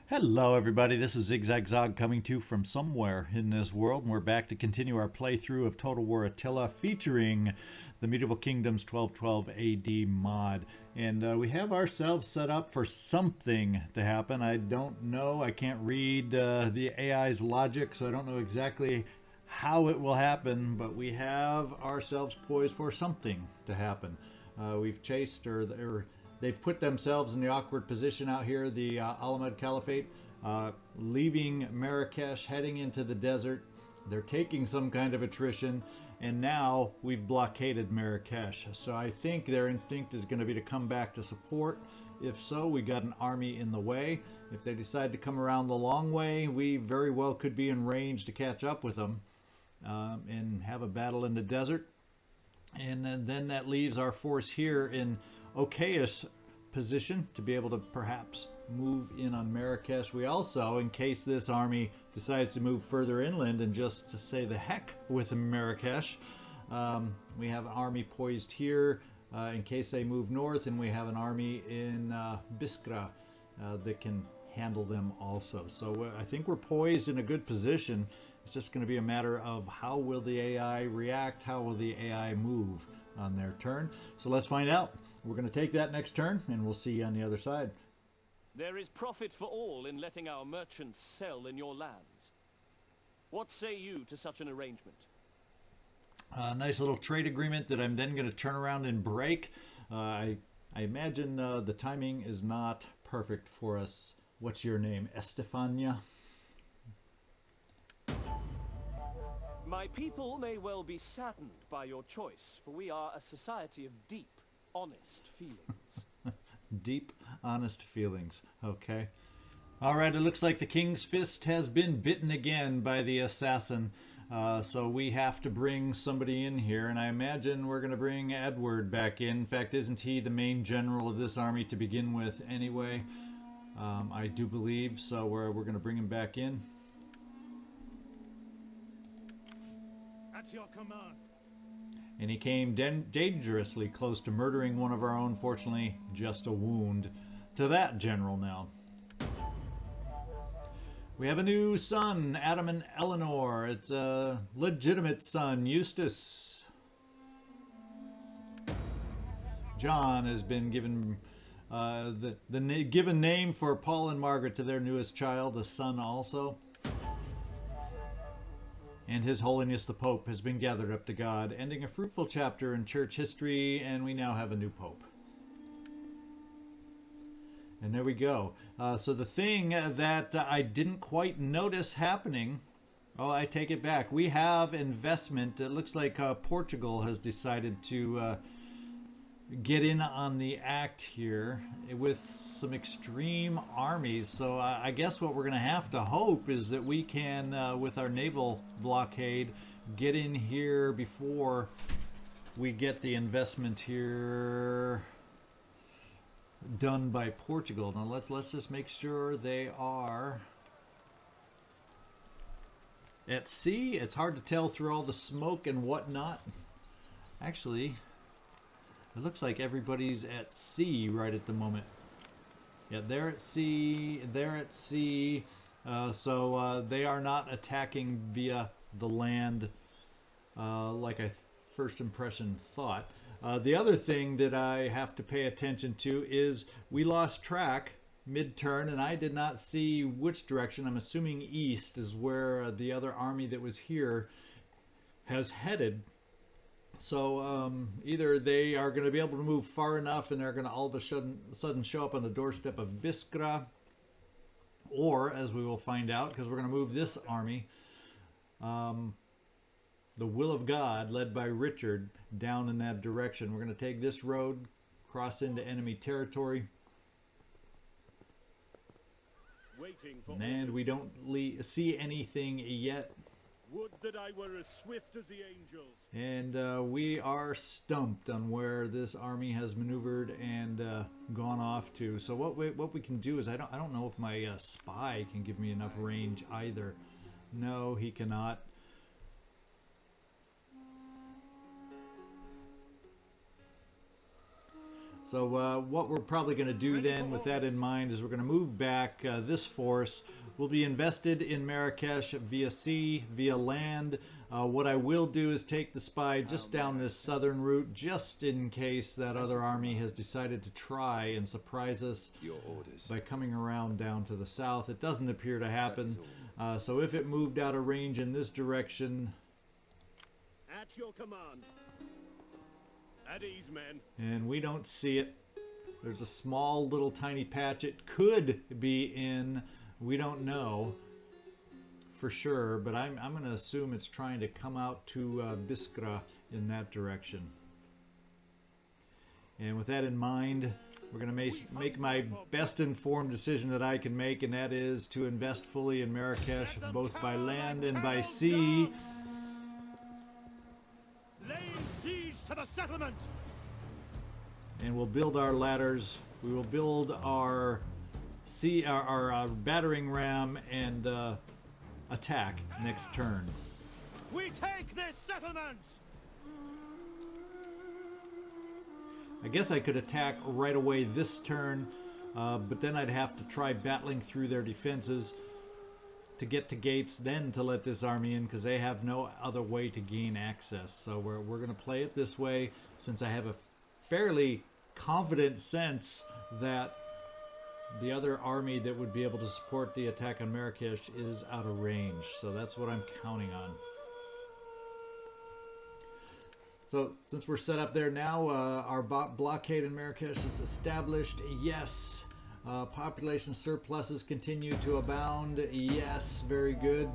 Hello everybody, this is ZigZagZog coming to you from somewhere in this world, and we're back to continue our playthrough of Total War Attila featuring the Medieval Kingdoms 1212 AD mod. And we have ourselves set up for something to happen. I don't know, I can't read the AI's logic, so I don't know exactly how it will happen, but we have ourselves poised for something to happen. We've chased, or they've put themselves in the awkward position out here, the Almohad Caliphate, leaving Marrakesh, heading into the desert. They're taking some kind of attrition, and now we've blockaded Marrakesh. So I think their instinct is going to be to come back to support. If so, we got an army in the way. If they decide to come around the long way, we very well could be in range to catch up with them and have a battle in the desert. And then that leaves our force here in okayish position to be able to perhaps move in on Marrakesh. We also, in case this army decides to move further inland and just to say the heck with Marrakesh, we have an army poised here in case they move north, and we have an army in Biskra that can handle them also. So I think we're poised in a good position. It's just going to be a matter of how will the AI react, how will the AI move on their turn. So let's find out. We're going to take that next turn, and we'll see you on the other side. There is profit for all in letting our merchants sell in your lands. What say you to such an arrangement? Nice little trade agreement that I'm then going to turn around and break. I imagine the timing is not perfect for us. What's your name? Estefania? My people may well be saddened by your choice, for we are a society of deep, honest feelings. Deep, honest feelings. Okay. All right, it looks like the King's Fist has been bitten again by the assassin. So we have to bring somebody in here, and I imagine we're going to bring Edward back in. In fact, isn't he the main general of this army to begin with anyway? I do believe, so we're going to bring him back in. At your command. And he came dangerously close to murdering one of our own. Fortunately, just a wound to that general now. We have a new son, Adam and Eleanor. It's a legitimate son, Eustace. John has been given the given name for Paul and Margaret to their newest child, a son also. And His Holiness the Pope has been gathered up to God, ending a fruitful chapter in church history, and we now have a new Pope. And there we go. So the thing that I didn't quite notice happening, oh, I take it back. We have investment. It looks like Portugal has decided to get in on the act here with some extreme armies. So I guess what we're going to have to hope is that we can, with our naval blockade, get in here before we get the investment here done by Portugal. Now let's just make sure they are at sea. It's hard to tell through all the smoke and whatnot. Actually, it looks like everybody's at sea right at the moment. Yeah, they're at sea. They're at sea. So they are not attacking via the land like I first impression thought. The other thing that I have to pay attention to is we lost track mid-turn, and I did not see which direction. I'm assuming east is where the other army that was here has headed. So either they are going to be able to move far enough and they're going to all of a sudden show up on the doorstep of Biskra, or, as we will find out, because we're going to move this army, the will of God, led by Richard, down in that direction. We're going to take this road, cross into enemy territory, and we don't see anything yet. Would that I were as swift as the angels. And we are stumped on where this army has maneuvered and gone off to. So what we can do is I don't know if my spy can give me enough range either. No, he cannot. So what we're probably going to do then, with that in mind, is we're going to move back. This force will be invested in Marrakesh via sea, via land. What I will do is take the spy just down this southern route, just in case that other army has decided to try and surprise us by coming around down to the south. It doesn't appear to happen. So if it moved out of range in this direction... At your command. At ease, men. And we don't see it. There's a small little tiny patch it could be in. We don't know for sure, but I'm going to assume it's trying to come out to Biskra in that direction. And with that in mind, we're going to make my best informed decision that I can make, and that is to invest fully in Marrakesh, both by land and by sea. Lay siege to the settlement. And we'll build our ladders. We will build our battering ram and attack next turn. We take this settlement. I guess I could attack right away this turn, but then I'd have to try battling through their defenses to get to gates, then to let this army in, because they have no other way to gain access. So we're going to play it this way, since I have a fairly confident sense that the other army that would be able to support the attack on Marrakesh is out of range. So that's what I'm counting on. So since we're set up there now, our blockade in Marrakesh is established. Yes. Population surpluses continue to abound. Yes, very good.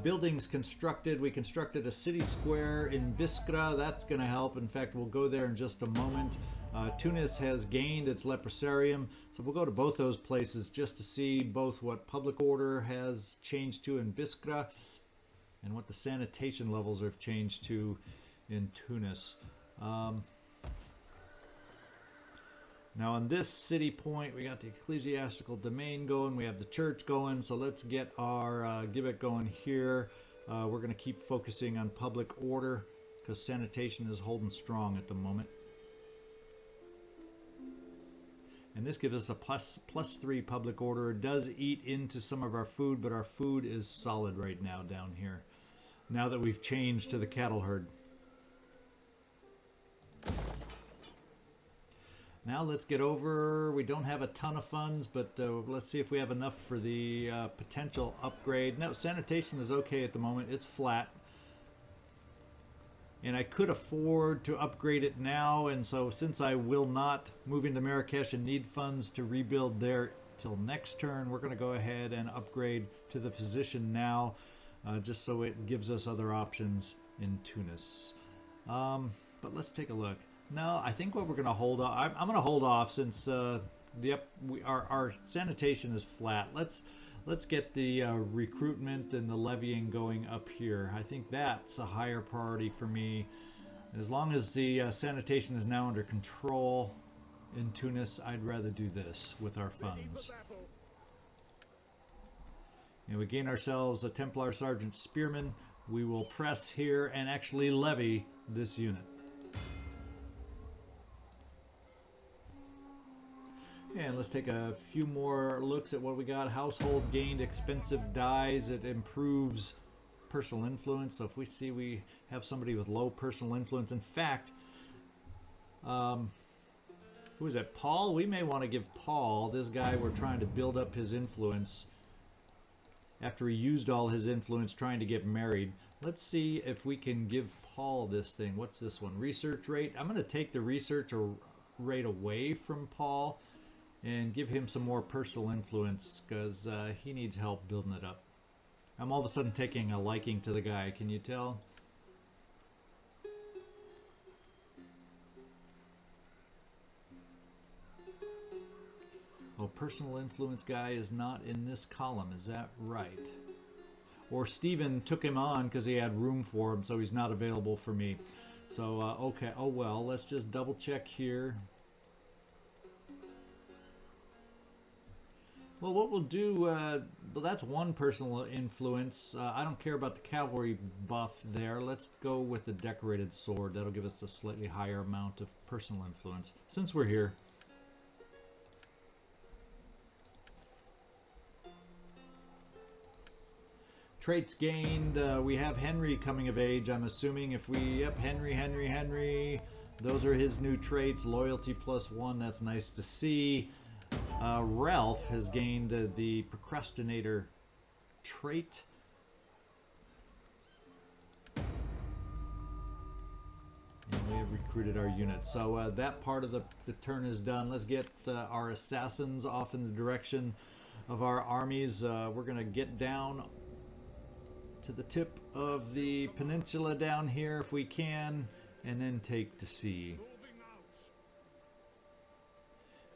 Buildings constructed. We constructed a city square in Biskra. That's going to help. In fact, we'll go there in just a moment. Tunis has gained its leprosarium, so we'll go to both those places just to see both what public order has changed to in Biskra and what the sanitation levels have changed to in Tunis. Now on this city point, we got the ecclesiastical domain going, we have the church going, so let's get our gibbet going here. We're going to keep focusing on public order because sanitation is holding strong at the moment. And this gives us a +3 public order. It does eat into some of our food, but our food is solid right now down here, now that we've changed to the cattle herd. Now let's get over, we don't have a ton of funds, but let's see if we have enough for the potential upgrade. No, sanitation is okay at the moment, it's flat. And I could afford to upgrade it now, and so since I will not move into Marrakesh and need funds to rebuild there till next turn, we're going to go ahead and upgrade to the physician now, just so it gives us other options in Tunis. But let's take a look. No, I think what we're going to hold off, I'm going to hold off since our sanitation is flat. Let's get the recruitment and the levying going up here. I think that's a higher priority for me. As long as the sanitation is now under control in Tunis, I'd rather do this with our funds. And we gain ourselves a Templar Sergeant Spearman. We will press here and actually levy this unit. And let's take a few more looks at what we got. Household gained expensive dyes. It improves personal influence. So if we see we have somebody with low personal influence, in fact, who is that? Paul? We may want to give Paul, this guy we're trying to build up his influence after he used all his influence trying to get married. Let's see if we can give Paul this thing. What's this one? Research rate. I'm going to take the research rate away from Paul and give him some more personal influence because he needs help building it up. I'm all of a sudden taking a liking to the guy. Can you tell? Oh, personal influence guy is not in this column. Is that right? Or Steven took him on because he had room for him, so he's not available for me. So, okay. Oh, well, let's just double check here. Well, what we'll do, well, that's one personal influence. I don't care about the cavalry buff there. Let's go with the decorated sword. That'll give us a slightly higher amount of personal influence, since we're here. Traits gained. We have Henry coming of age, I'm assuming. If we, yep, Henry. Those are his new traits. Loyalty +1, that's nice to see. Ralph has gained the procrastinator trait. And we have recruited our unit. So that part of the turn is done. Let's get our assassins off in the direction of our armies. We're going to get down to the tip of the peninsula down here if we can, and then take to sea.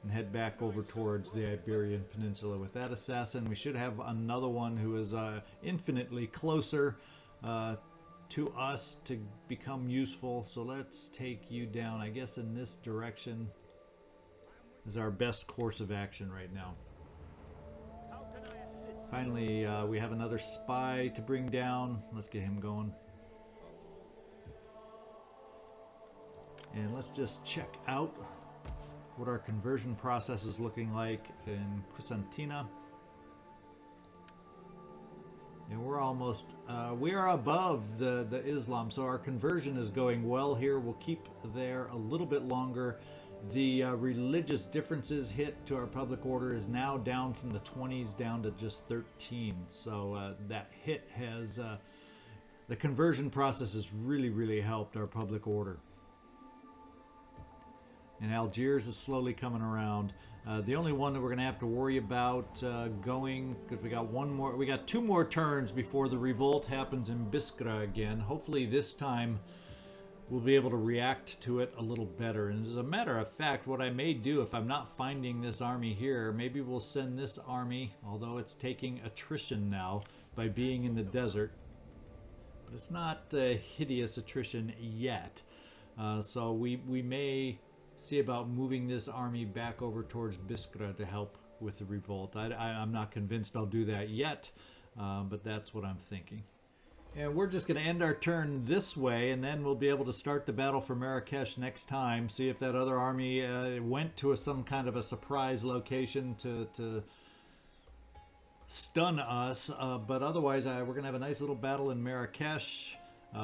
And head back over towards the Iberian Peninsula with that assassin. We should have another one who is infinitely closer to us to become useful. So let's take you down. I guess in this direction is our best course of action right now. Finally, we have another spy to bring down. Let's get him going. And let's just check out what our conversion process is looking like in Crescentina. And we're almost, we are above the Islam, so our conversion is going well here. We'll keep there a little bit longer. The religious differences hit to our public order is now down from the 20s down to just 13. So that hit has, the conversion process has really helped our public order. And Algiers is slowly coming around. The only one that we're going to have to worry about going, because we got two more turns before the revolt happens in Biskra again. Hopefully this time we'll be able to react to it a little better. And as a matter of fact, what I may do, if I'm not finding this army here, maybe we'll send this army, although it's taking attrition now by being in the desert. But it's not hideous attrition yet. So we may see about moving this army back over towards Biskra to help with the revolt. I'm not convinced I'll do that yet, but that's what I'm thinking. And we're just going to end our turn this way, and then we'll be able to start the battle for Marrakesh next time, see if that other army went to some kind of a surprise location to stun us. But otherwise, we're going to have a nice little battle in Marrakesh.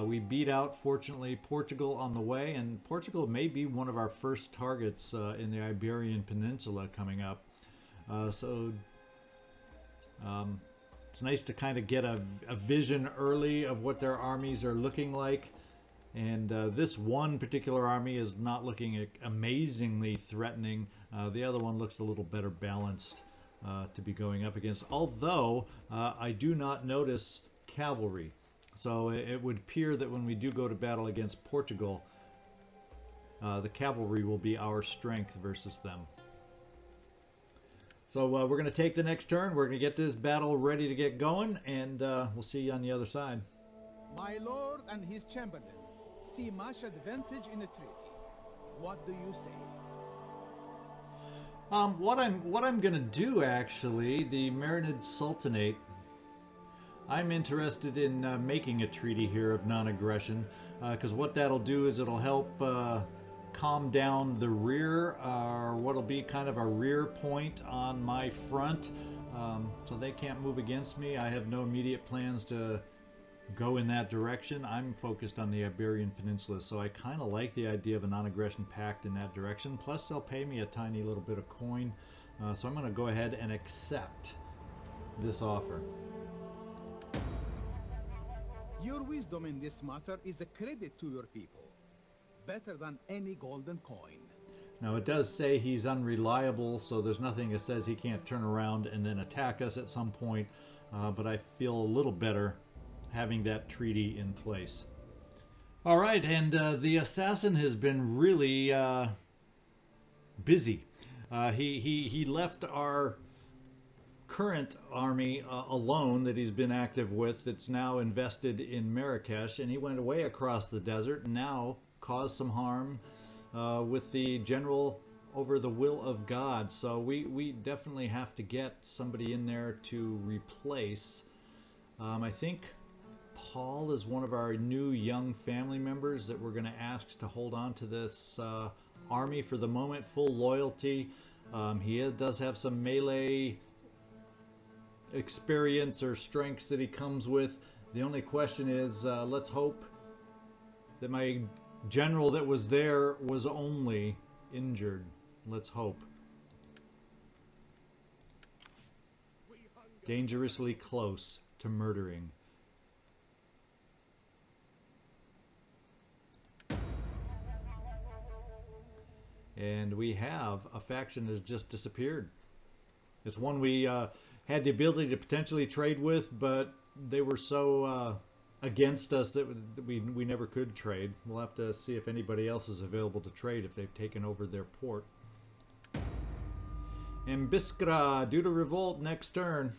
We beat out, fortunately, Portugal on the way, and Portugal may be one of our first targets in the Iberian Peninsula coming up. It's nice to kind of get a vision early of what their armies are looking like. And this one particular army is not looking amazingly threatening. The other one looks a little better balanced to be going up against. Although I do not notice cavalry. So it would appear that when we do go to battle against Portugal, the cavalry will be our strength versus them. So we're going to take the next turn. We're going to get this battle ready to get going, and we'll see you on the other side. My lord and his chamberlains see much advantage in a treaty. What do you say? What I'm going to do, actually, the Marinid Sultanate, I'm interested in making a treaty here of non-aggression, because what that'll do is it'll help calm down the rear, or what'll be kind of a rear point on my front, so they can't move against me. I have no immediate plans to go in that direction. I'm focused on the Iberian Peninsula, so I kind of like the idea of a non-aggression pact in that direction. Plus, they'll pay me a tiny little bit of coin, so I'm going to go ahead and accept this offer. Your wisdom in this matter is a credit to your people. Better than any golden coin. Now it does say he's unreliable, so there's nothing that says he can't turn around and then attack us at some point, but I feel a little better having that treaty in place. Alright, and the assassin has been really busy. He left our current army alone that he's been active with, that's now invested in Marrakesh, and he went away across the desert and now caused some harm with the general over the will of God. So we definitely have to get somebody in there to replace. I think Paul is one of our new young family members that we're going to ask to hold on to this army for the moment. Full loyalty. He does have some melee experience or strengths that he comes with. The only question is, let's hope that my general that was there was only injured. Let's hope. Dangerously close to murdering. And we have a faction that has just disappeared. It's one we had the ability to potentially trade with, but they were so against us that we never could trade. We'll have to see if anybody else is available to trade if they've taken over their port. And Biskra, due to revolt next turn.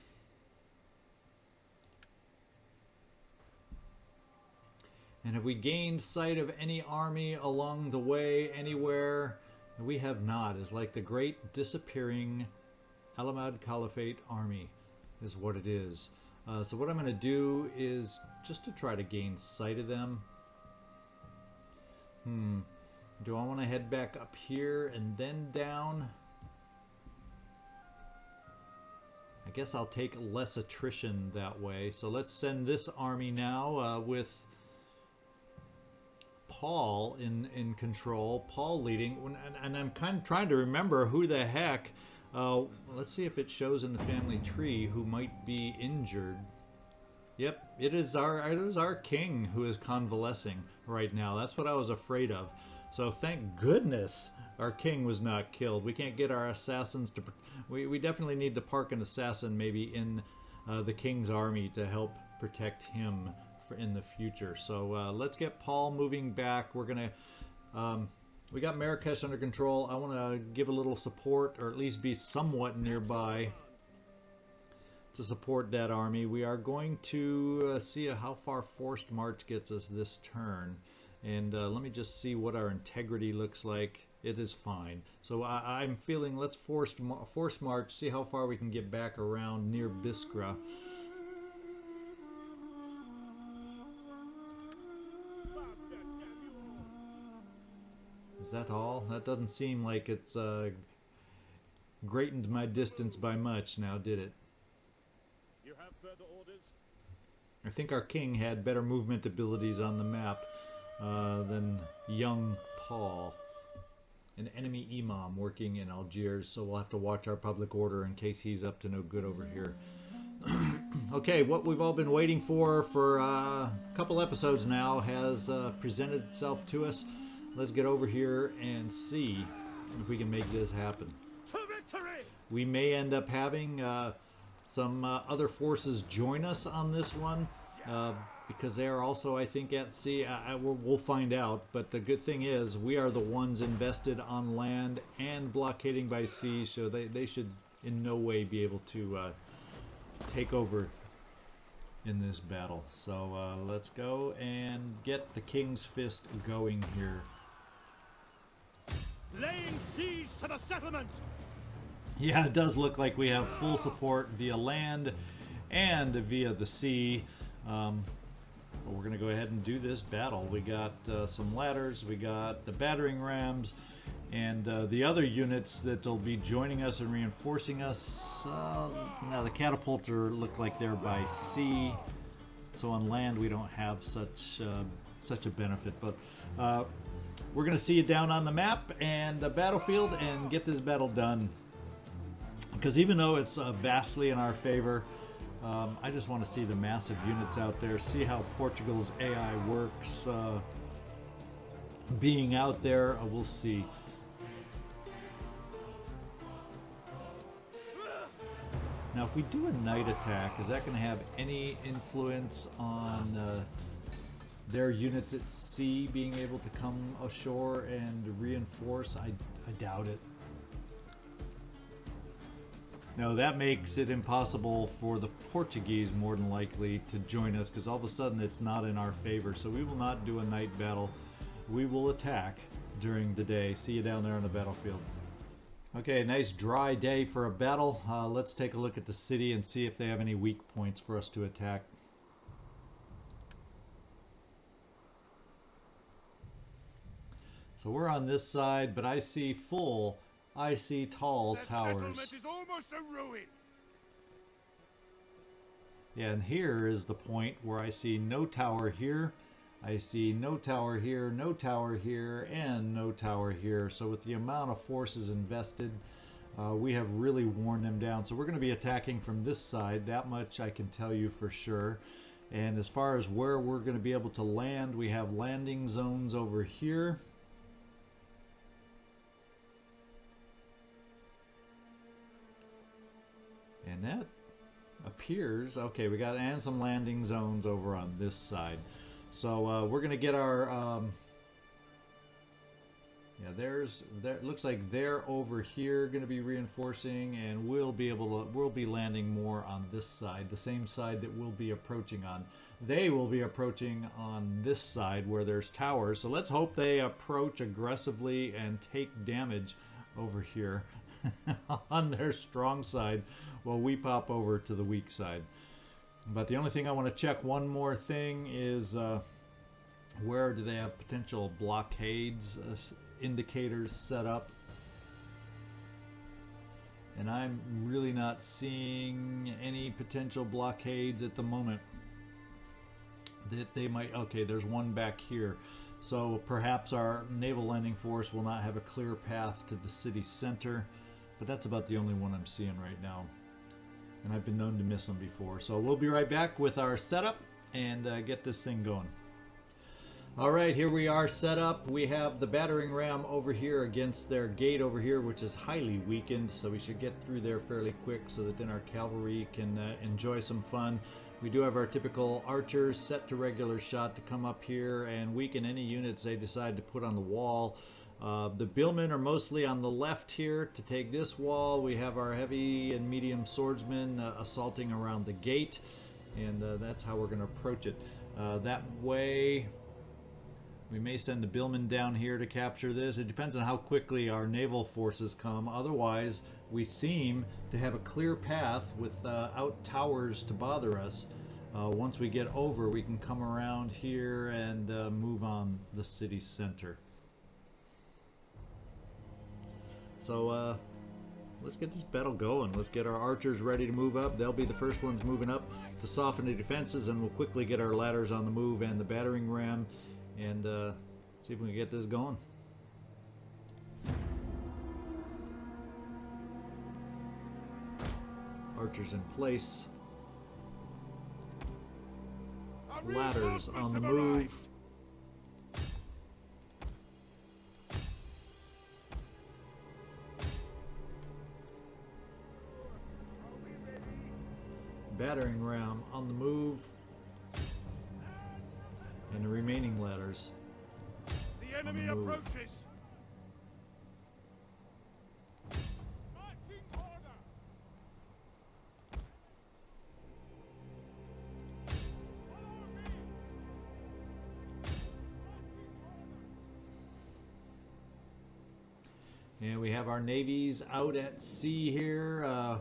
And have we gained sight of any army along the way anywhere? We have not. It's like the great disappearing Almohad Caliphate army is what it is. So what I'm going to do is just to try to gain sight of them. Do I want to head back up here and then down? I guess I'll take less attrition that way. So let's send this army now with Paul in control, Paul leading, and I'm kind of trying to remember who the heck. Let's see if it shows in the family tree who might be injured. Yep, it is our king who is convalescing right now. That's what I was afraid of. So thank goodness our king was not killed. We can't get our assassins to. We definitely need to park an assassin maybe in the king's army to help protect him in the future. So let's get Paul moving back. We're gonna we got Marrakesh under control. I want to give a little support, or at least be somewhat nearby to support that army. We are going to see how far forced march gets us this turn, and let me just see what our integrity looks like. It is fine. So I'm feeling let's force march, see how far we can get back around near Biskra. Is that all? That doesn't seem like it's greatened my distance by much now, did it? You have further orders? I think our king had better movement abilities on the map than young Paul. An enemy imam working in Algiers, so we'll have to watch our public order in case he's up to no good over here. Okay, what we've all been waiting for a couple episodes now has presented itself to us. Let's get over here and see if we can make this happen. To victory! We may end up having some other forces join us on this one because they are also, I think, at sea. We'll find out, but the good thing is we are the ones invested on land and blockading by sea, so they should in no way be able to take over in this battle. So let's go and get the King's Fist going here. Laying siege to the settlement! Yeah, it does look like we have full support via land and via the sea. But we're going to go ahead and do this battle. We got some ladders, we got the battering rams, and the other units that will be joining us and reinforcing us. Now the catapults look like they're by sea, so on land we don't have such a benefit. But we're going to see it down on the map and the battlefield and get this battle done. Because even though it's vastly in our favor, I just want to see the massive units out there, see how Portugal's AI works. Being out there, we'll see. Now, if we do a night attack, is that going to have any influence on their units at sea being able to come ashore and reinforce? I doubt it. No, that makes it impossible for the Portuguese, more than likely, to join us, because all of a sudden it's not in our favor. So we will not do a night battle. We will attack during the day. See you down there on the battlefield. Okay, nice dry day for a battle. Let's take a look at the city and see if they have any weak points for us to attack. So we're on this side, but I see tall towers. Settlement is almost a ruin. Yeah, and here is the point where I see no tower here. I see no tower here, no tower here, and no tower here. So with the amount of forces invested, we have really worn them down. So we're going to be attacking from this side. That much I can tell you for sure. And as far as where we're going to be able to land, we have landing zones over here. And that appears, okay, we got and some landing zones over on this side. So we're gonna get our yeah, there looks like they're over here gonna be reinforcing, and we'll be landing more on this side, the same side that we'll be approaching on. They will be approaching on this side where there's towers. So let's hope they approach aggressively and take damage over here on their strong side while we pop over to the weak side. But the only thing I want to check one more thing is where do they have potential blockades indicators set up? And I'm really not seeing any potential blockades at the moment that they might. Okay, there's one back here. So perhaps our naval landing force will not have a clear path to the city center, but that's about the only one I'm seeing right now. And I've been known to miss them before. So we'll be right back with our setup and get this thing going. All right, here we are set up. We have the battering ram over here against their gate over here, which is highly weakened. So we should get through there fairly quick so that then our cavalry can enjoy some fun. We do have our typical archers set to regular shot to come up here and weaken any units they decide to put on the wall. The billmen are mostly on the left here to take this wall. We have our heavy and medium swordsmen assaulting around the gate, and that's how we're going to approach it. That way, we may send the billmen down here to capture this. It depends on how quickly our naval forces come. Otherwise, we seem to have a clear path without towers to bother us. Once we get over, we can come around here and move on the city center. So let's get this battle going. Let's get our archers ready to move up. They'll be the first ones moving up to soften the defenses, and we'll quickly get our ladders on the move and the battering ram and see if we can get this going. Archers in place. Ladders on the move. Battering ram on the move, and the remaining ladders. The enemy approaches. Marching order. And we have our navies out at sea here.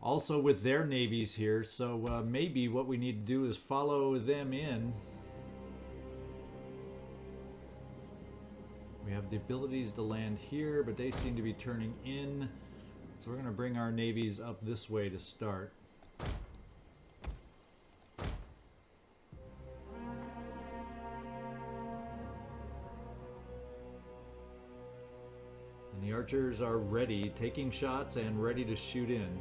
Also with their navies here, so maybe what we need to do is follow them in. We have the abilities to land here, but they seem to be turning in. So we're going to bring our navies up this way to start. And the archers are ready, taking shots and ready to shoot in.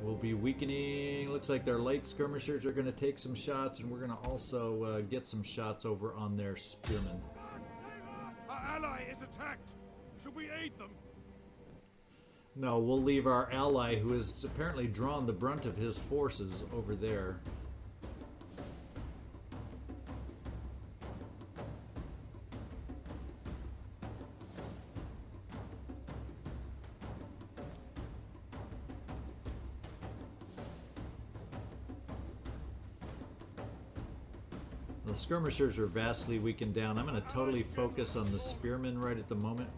We'll be weakening. Looks like their light skirmishers are going to take some shots, and we're going to also get some shots over on their spearmen. Our ally is attacked. Should we aid them? No, we'll leave our ally, who has apparently drawn the brunt of his forces, over there. The skirmishers are vastly weakened down. I'm going to totally focus on the spearmen right at the moment.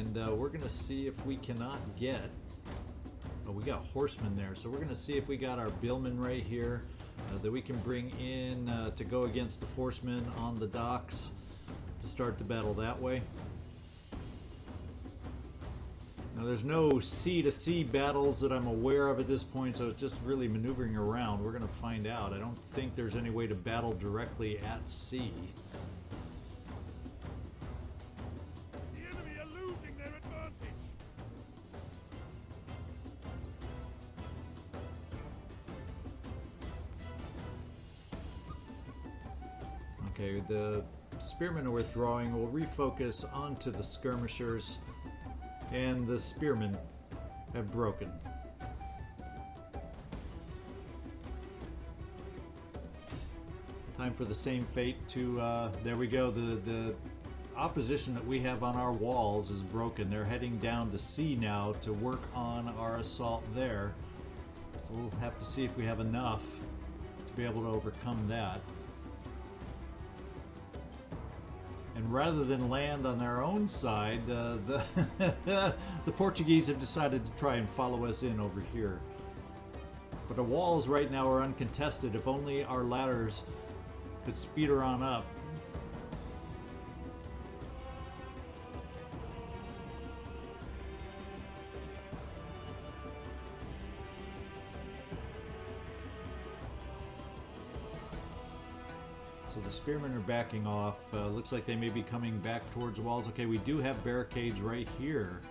And we're going to see if we cannot get... Oh, we got horsemen there. So we're going to see if we got our billmen right here that we can bring in to go against the horsemen on the docks to start the battle that way. Now, there's no sea-to-sea battles that I'm aware of at this point, so it's just really maneuvering around. We're going to find out. I don't think there's any way to battle directly at sea. The enemy are losing their advantage. Okay, the spearmen are withdrawing. We'll refocus onto the skirmishers. And the spearmen have broken. Time for the same fate to, there we go, the opposition that we have on our walls is broken. They're heading down to sea now to work on our assault there. So we'll have to see if we have enough to be able to overcome that. And rather than land on their own side, the Portuguese have decided to try and follow us in over here. But the walls right now are uncontested. If only our ladders could speed her on up. So the spearmen are backing off. Looks like they may be coming back towards walls. Okay, we do have barricades right here.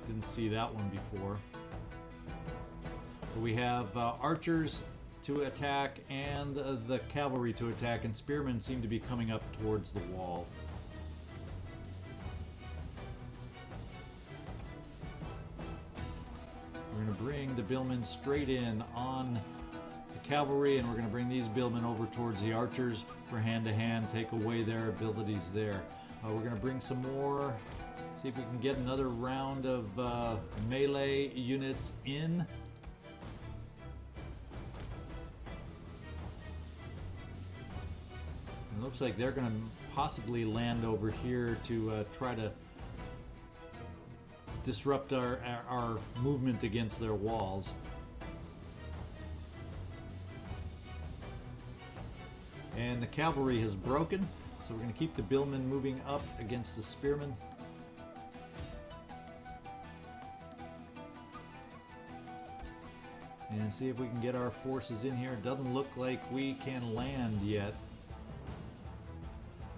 Didn't see that one before. But we have archers to attack and the cavalry to attack, and spearmen seem to be coming up towards the wall. We're going to bring the billmen straight in on cavalry, and we're going to bring these billmen over towards the archers for hand-to-hand, take away their abilities there. We're going to bring some more, see if we can get another round of melee units in. It looks like they're going to possibly land over here to try to disrupt our movement against their walls. And the cavalry has broken, so we're going to keep the billmen moving up against the spearmen. And see if we can get our forces in here. It doesn't look like we can land yet.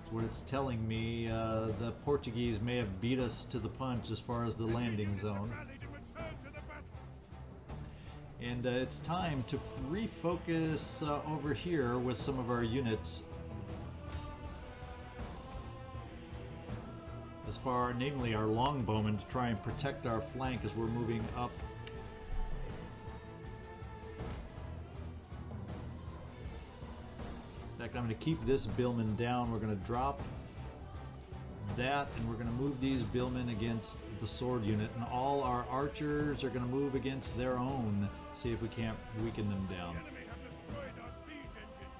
That's what it's telling me. The Portuguese may have beat us to the punch as far as the landing zone. And it's time to refocus over here with some of our units. As far, namely our longbowmen, to try and protect our flank as we're moving up. In fact, I'm going to keep this billman down. We're going to drop that, and we're going to move these billmen against the sword unit, and all our archers are going to move against their own. See if we can't weaken them down. The enemy have destroyed our siege engines.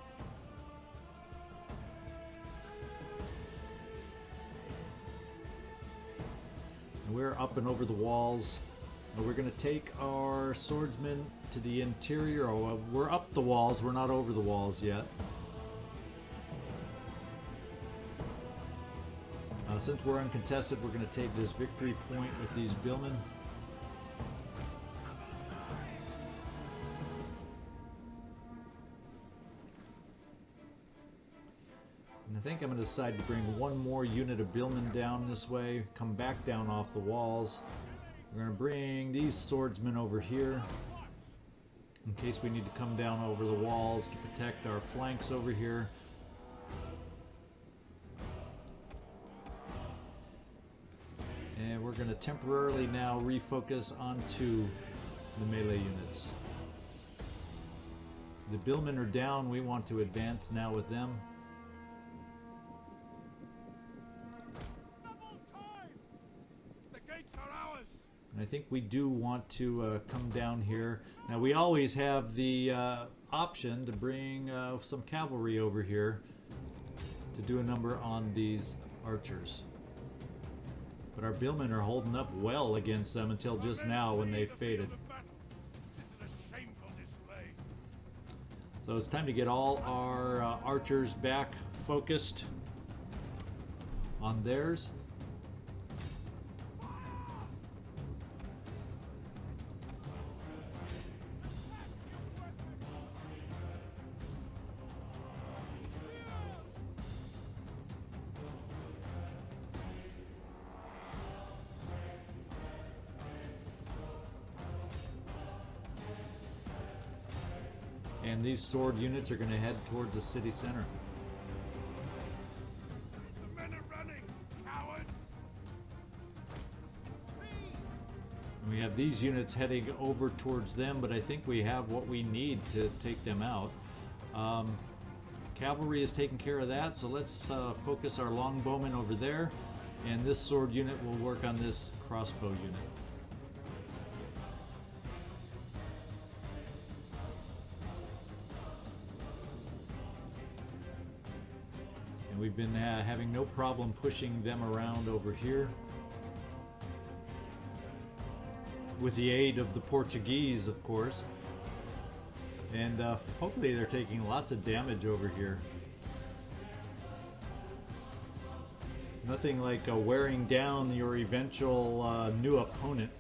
And we're up and over the walls. And we're going to take our swordsmen to the interior. Oh, we're up the walls. We're not over the walls yet. Since we're uncontested, we're going to take this victory point with these billmen. And I think I'm going to decide to bring one more unit of billmen down this way, come back down off the walls. We're going to bring these swordsmen over here in case we need to come down over the walls to protect our flanks over here. And we're going to temporarily now refocus onto the melee units. The billmen are down. We want to advance now with them. Double time! The gates are ours! And I think we do want to come down here. Now we always have the option to bring some cavalry over here to do a number on these archers. But our Billmen are holding up well against them until just now when they faded. So it's time to get all our archers back focused on theirs. And these sword units are going to head towards the city center. The men are running, cowards! And we have these units heading over towards them, but I think we have what we need to take them out. Cavalry is taking care of that, so let's focus our longbowmen over there, and this sword unit will work on this crossbow unit. We've been having no problem pushing them around over here. With the aid of the Portuguese, of course. And hopefully they're taking lots of damage over here. Nothing like wearing down your eventual new opponent.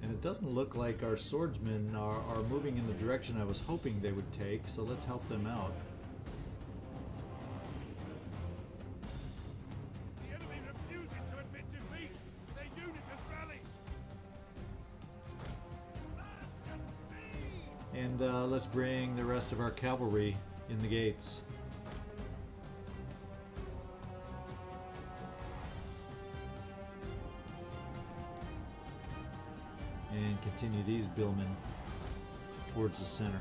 It doesn't look like our swordsmen are moving in the direction I was hoping they would take, so let's help them out. The enemy refuses to admit defeat. Their unit has rallied. And let's bring the rest of our cavalry in the gates. And continue these billmen towards the center.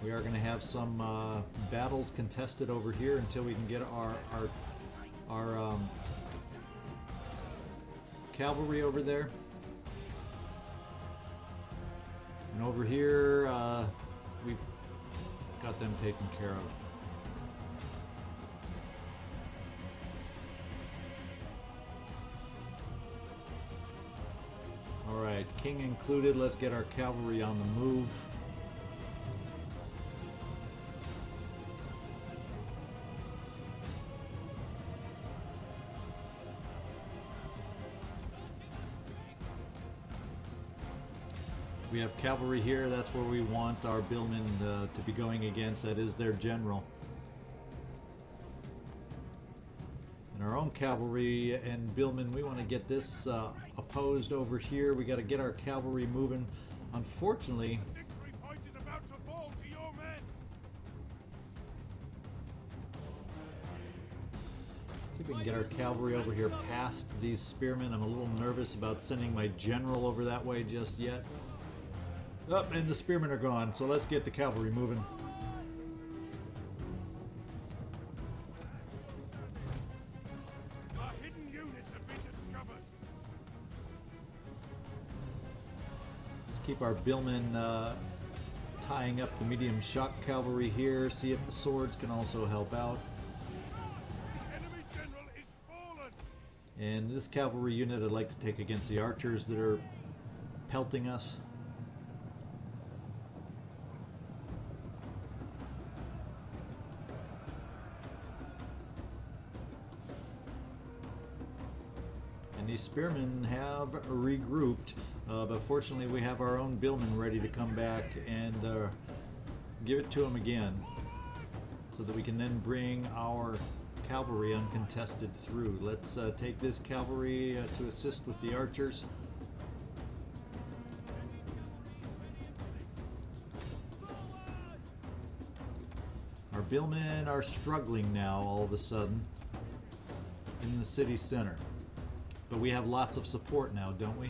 We are going to have some battles contested over here until we can get our cavalry over there. And over here, we've got them taken care of. Alright, king included, let's get our cavalry on the move. We have cavalry here, that's where we want our billmen to be going against, that is their general. And our own cavalry and billmen, we want to get this opposed over here. We got to get our cavalry moving. Unfortunately, The victory point is about to fall to your men. see if we can get our cavalry over here past these spearmen. I'm a little nervous about sending my general over that way just yet. Oh, and the spearmen are gone, so let's get the cavalry moving. Our hidden units have been discovered. Let's keep our billmen tying up the medium shock cavalry here, see if the swords can also help out. The enemy general is fallen. And this cavalry unit I'd like to take against the archers that are pelting us. And these spearmen have regrouped, but fortunately we have our own billmen ready to come back and give it to them again, so that we can then bring our cavalry uncontested through. Let's take this cavalry to assist with the archers. Our billmen are struggling now all of a sudden in the city center. But we have lots of support now, don't we?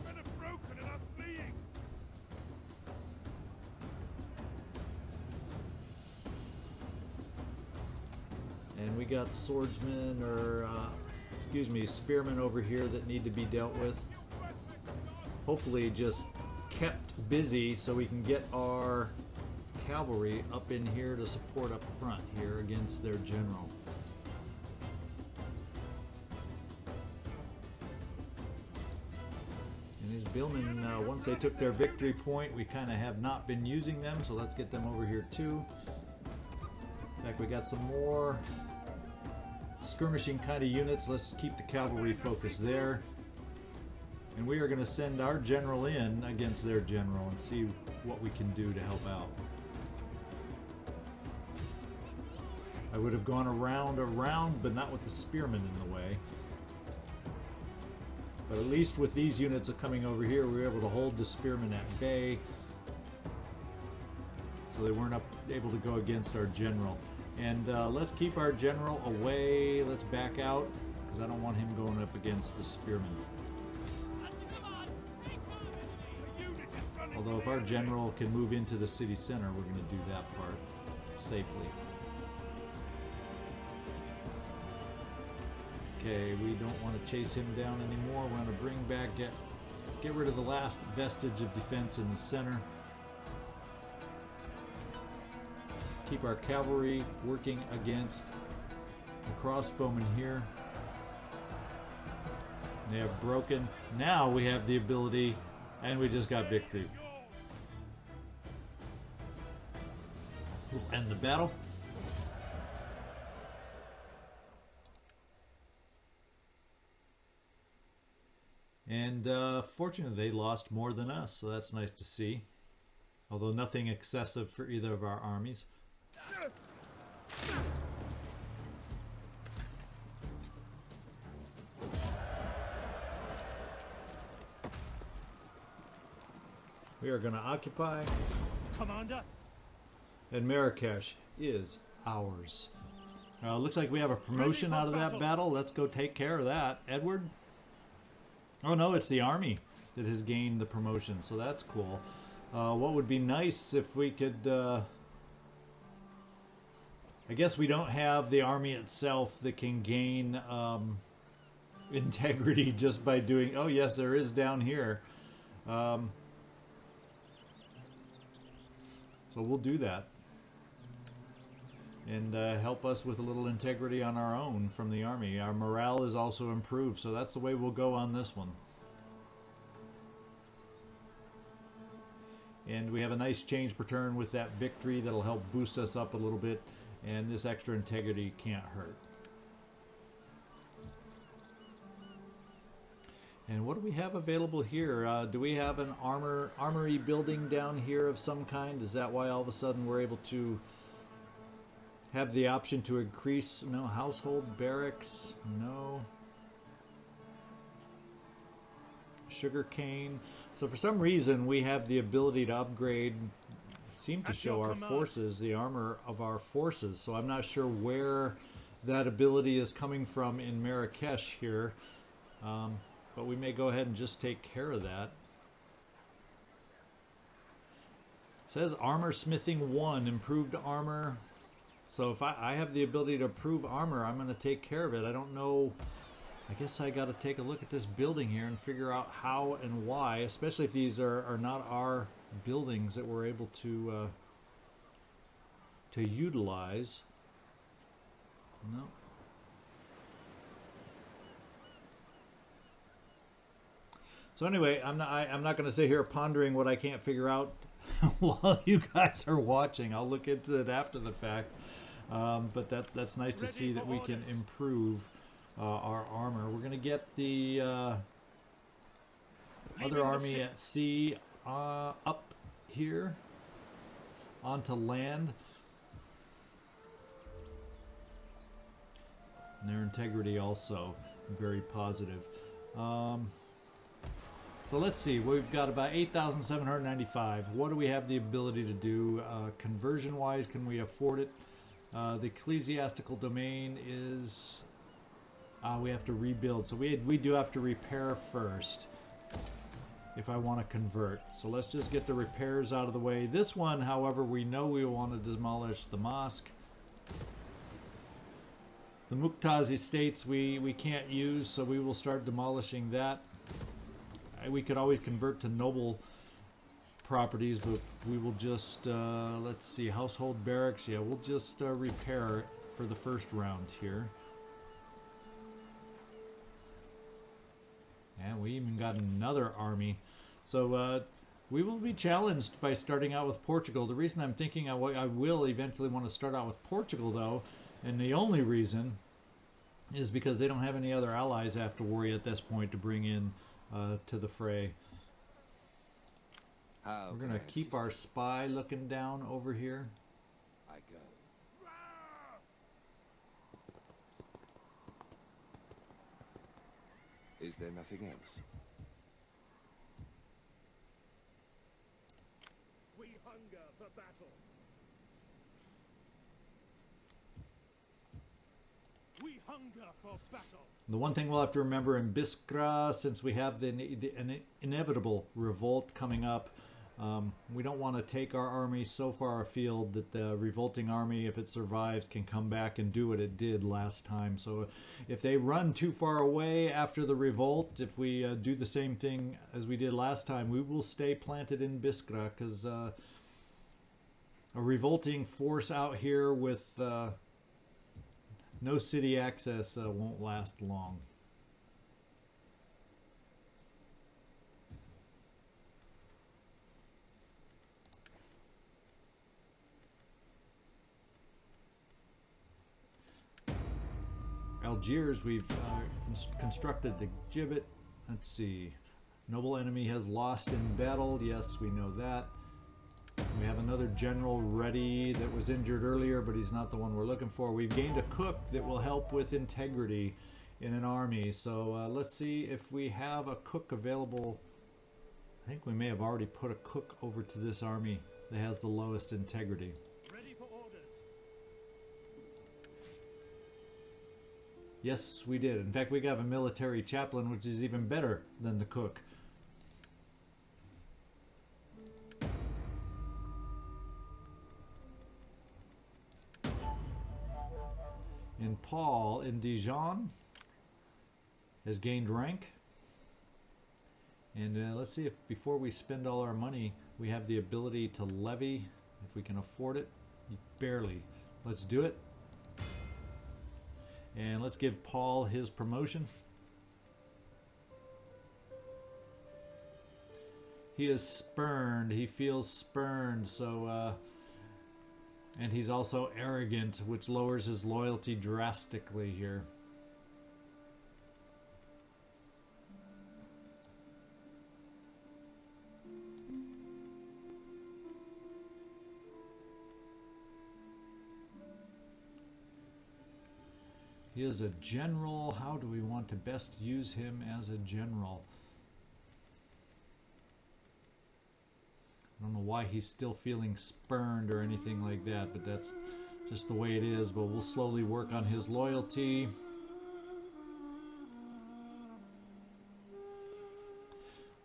Men are broken and are fleeing. And we got swordsmen, or excuse me, spearmen over here that need to be dealt with. Hopefully just kept busy so we can get our cavalry up in here to support up front here against their general. And these billmen, once they took their victory point, we kind of have not been using them, so let's get them over here too. In fact, we got some more skirmishing kind of units. Let's keep the cavalry focused there. And we are going to send our general in against their general and see what we can do to help out. I would have gone around, but not with the spearmen in the way. But at least with these units coming over here, we were able to hold the spearmen at bay. So they weren't able to go against our general. And let's keep our general away. Let's back out, because I don't want him going up against the spearmen. Although if our general can move into the city center, we're going to do that part safely. Okay, we don't want to chase him down anymore. We want to bring back, get rid of the last vestige of defense in the center. Keep our cavalry working against the crossbowmen here. They have broken. Now we have the ability, and we just got victory. We'll end the battle. And fortunately, they lost more than us, so that's nice to see. Although nothing excessive for either of our armies. We are going to occupy. Commander? And Marrakesh is ours. Looks like we have a promotion out of that battle. Let's go take care of that. Edward? Oh no, it's the army that has gained the promotion, so that's cool. What would be nice if we could... I guess we don't have the army itself that can gain integrity just by doing... Oh yes, there is down here. So we'll do that. And help us with a little integrity on our own from the army. Our morale is also improved, so that's the way we'll go on this one. And we have a nice change per turn with that victory that'll help boost us up a little bit, and this extra integrity can't hurt. And what do we have available here? Do we have an armory building down here of some kind? Is that why all of a sudden we're able to have the option to increase? No. Household barracks? No. Sugarcane. So for some reason we have the ability to upgrade, seem to show our forces, the armor of our forces. So I'm not sure where that ability is coming from in Marrakesh here. But we may go ahead and just take care of that. It says armor smithing 1, improved armor. So if I have the ability to improve armor, I'm going to take care of it. I don't know. I guess I got to take a look at this building here and figure out how and why, especially if these are not our buildings that we're able to utilize. No. So anyway, I'm not going to sit here pondering what I can't figure out while you guys are watching. I'll look into it after the fact. But that's nice to see that we can improve our armor. We're going to get the other army at sea up here onto land. And their integrity also very positive. So let's see, we've got about 8,795. What do we have the ability to do? Conversion-wise, can we afford it? The ecclesiastical domain is... we have to rebuild. So we do have to repair first if I want to convert. So let's just get the repairs out of the way. This one, however, we know we want to demolish the mosque. The Muktaz estates we can't use, so we will start demolishing that. We could always convert to noble properties, but we will just, let's see, household barracks. Yeah, we'll just repair for the first round here. And we even got another army. So we will be challenged by starting out with Portugal. The reason I'm thinking I will eventually want to start out with Portugal, though, and the only reason is because they don't have any other allies I have to worry at this point to bring in to the fray. We're going to keep our spy looking down over here. I go. Is there nothing else? We hunger for battle. We hunger for battle. The one thing we'll have to remember in Biskra, since we have the inevitable revolt coming up, we don't want to take our army so far afield that the revolting army, if it survives, can come back and do what it did last time. So if they run too far away after the revolt, if we do the same thing as we did last time, we will stay planted in Biskra, because a revolting force out here with no city access won't last long. Algiers, we've constructed the gibbet. Let's see. Noble enemy has lost in battle. Yes, we know that. We have another general ready that was injured earlier, but he's not the one we're looking for. We've gained a cook that will help with integrity in an army. So let's see if we have a cook available. I think we may have already put a cook over to this army that has the lowest integrity. Ready for orders. Yes, we did. In fact, we got a military chaplain, which is even better than the cook. And Paul in Dijon has gained rank. And let's see if before we spend all our money, we have the ability to levy, if we can afford it. Barely. Let's do it. And let's give Paul his promotion. He is spurned. He feels spurned. So, and he's also arrogant, which lowers his loyalty drastically here. He is a general. How do we want to best use him as a general? I don't know why he's still feeling spurned or anything like that, but that's just the way it is. But we'll slowly work on his loyalty.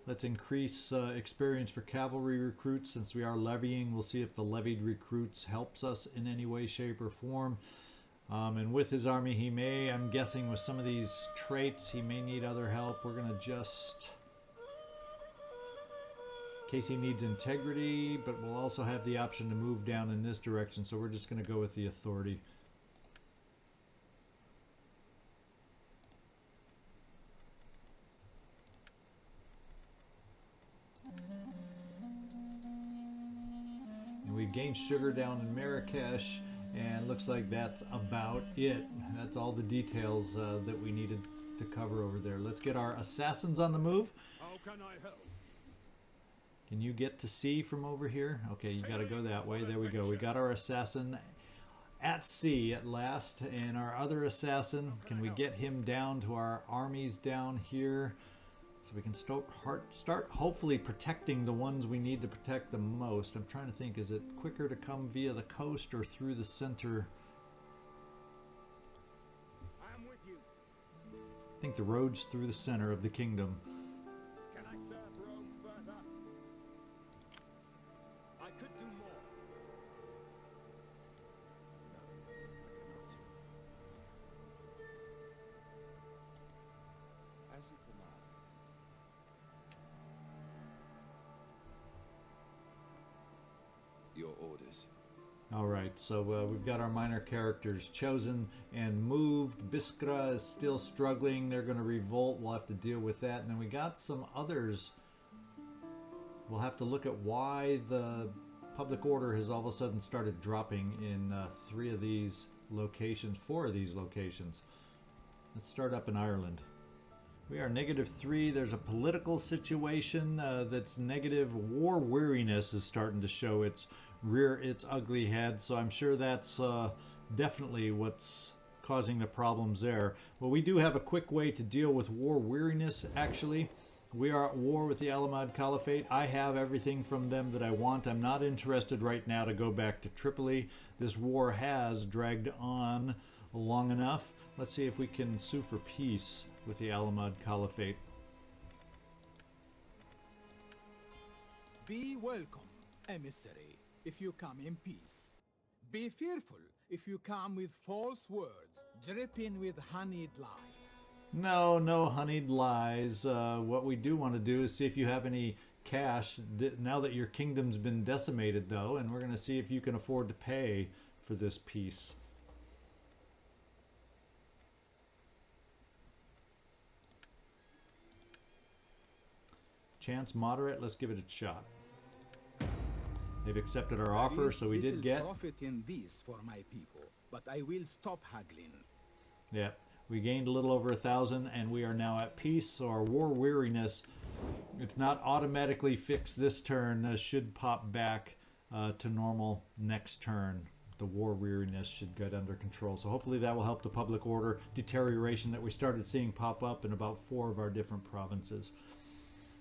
Let's increase experience for cavalry recruits since we are levying. We'll see if the levied recruits helps us in any way, shape, or form. And with his army, he may, I'm guessing with some of these traits, he may need other help. We're going to just, in case he needs integrity, but we'll also have the option to move down in this direction. So we're just going to go with the authority. And we've gained sugar down in Marrakesh. And looks like that's about it. That's all the details that we needed to cover over there. Let's get our assassins on the move. How can I help? Can you get to sea from over here? Okay, you got to go that way. There we go. We got our assassin at sea at last. And our other assassin, can we get him down to our armies down here? So we can start hopefully protecting the ones we need to protect the most. I'm trying to think, is it quicker to come via the coast or through the center? I'm with you. I think the road's through the center of the kingdom. Can I serve Rome further? I could do more. No, I cannot. Your orders. All right, so we've got our minor characters chosen and moved. Biskra is still struggling. They're going to revolt. We'll have to deal with that. And then we got some others. We'll have to look at why the public order has all of a sudden started dropping in 4 of these locations. Let's start up in Ireland. We are -3. There's a political situation that's negative. War weariness is starting to show rear its ugly head, so I'm sure that's definitely what's causing the problems there. Well, we do have a quick way to deal with war weariness, actually. We are at war with the Almohad Caliphate. I have everything from them that I want. I'm not interested right now to go back to Tripoli. This war has dragged on long enough. Let's see if we can sue for peace with the Almohad Caliphate. Be welcome, emissary, if you come in peace. Be fearful if you come with false words, dripping with honeyed lies. No honeyed lies. What we do want to do is see if you have any cash now that your kingdom's been decimated, though, and we're going to see if you can afford to pay for this peace. Chance moderate. Let's give it a shot. They've accepted our offer, so we did get profit in this for my people, but I will stop haggling. Yeah, we gained a little over 1,000, and we are now at peace. So our war weariness, if not automatically fixed this turn, should pop back to normal next turn. The war weariness should get under control. So hopefully that will help the public order deterioration that we started seeing pop up in about 4 of our different provinces.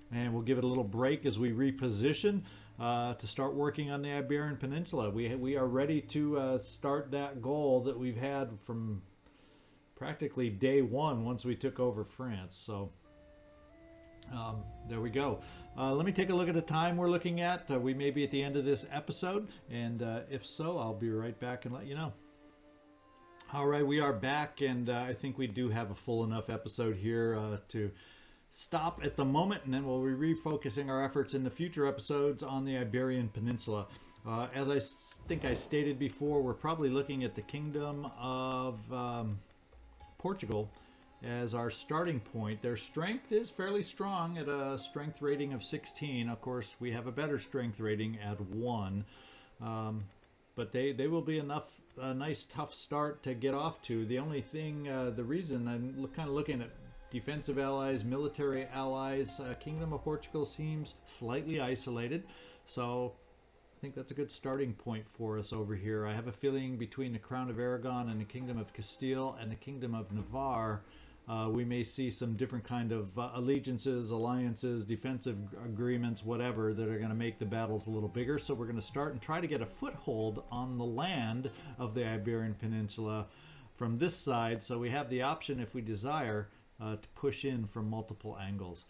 And we'll give it a little break as we reposition to start working on the Iberian Peninsula. We are ready to start that goal that we've had from practically day one once we took over France. So there we go. Let me take a look at the time we're looking at. We may be at the end of this episode, and if so, I'll be right back and let you know. All right, we are back, and I think we do have a full enough episode here to stop at the moment, and then we'll be refocusing our efforts in the future episodes on the Iberian Peninsula. As I think I stated before, we're probably looking at the Kingdom of Portugal as our starting point. Their strength is fairly strong at a strength rating of 16. Of course, we have a better strength rating at 1. But they will be a nice tough start to get off to. The only thing, the reason I'm kind of looking at defensive allies, military allies, Kingdom of Portugal seems slightly isolated. So I think that's a good starting point for us over here. I have a feeling between the Crown of Aragon and the Kingdom of Castile and the Kingdom of Navarre, we may see some different kind of allegiances, alliances, defensive agreements, whatever, that are going to make the battles a little bigger. So we're going to start and try to get a foothold on the land of the Iberian Peninsula from this side. So we have the option, if we desire, to push in from multiple angles.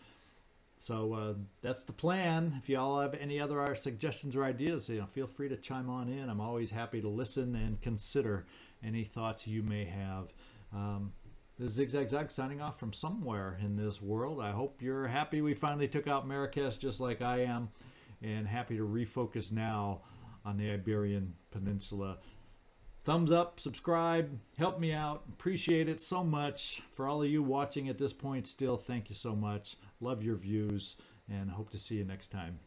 So that's the plan. If y'all have any other suggestions or ideas, feel free to chime on in. I'm always happy to listen and consider any thoughts you may have. This is ZigZagZog signing off from somewhere in this world. I hope you're happy we finally took out Marrakesh just like I am, and happy to refocus now on the Iberian Peninsula. Thumbs up, subscribe, help me out. Appreciate it so much. For all of you watching at this point still, thank you so much. Love your views, and hope to see you next time.